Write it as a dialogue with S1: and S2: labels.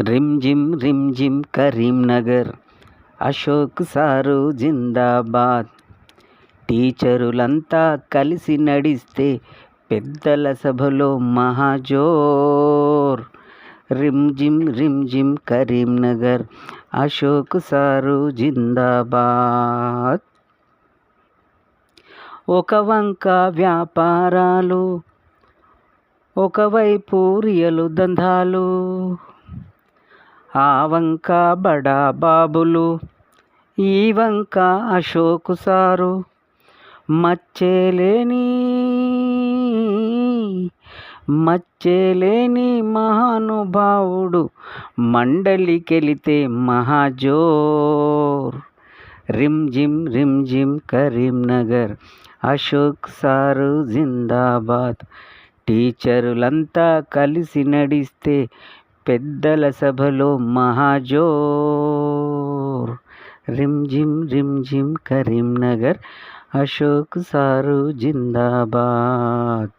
S1: Rim झिम Karimnagar Ashok sir జిందాబాద్. టీచరులంతా కలిసి నడిస్తే పెద్దల సభలో మహాజోర్. రిమ్ జిమ్ కరీంనగర్ అశోక్ సారు జిందాబాద్. ఒక వంక వ్యాపారాలు, ఒకవైపు రియలు దందాలు, ఆ వంక బడా బాబులు, ఈ వంక అశోక్ సారు. మచ్చేలేని మహానుభావుడు, మండలికెళితే మహాజోర్. రిమ్ జిమ్ కరీంనగర్ అశోక్ సారు జిందాబాద్. టీచరులంతా కలిసి నడిస్తే పెద్దల సభలో మహాజోర్. రిమ్ జిమ్ కరీంనగర్ అశోక్ సారు జిందాబాద్.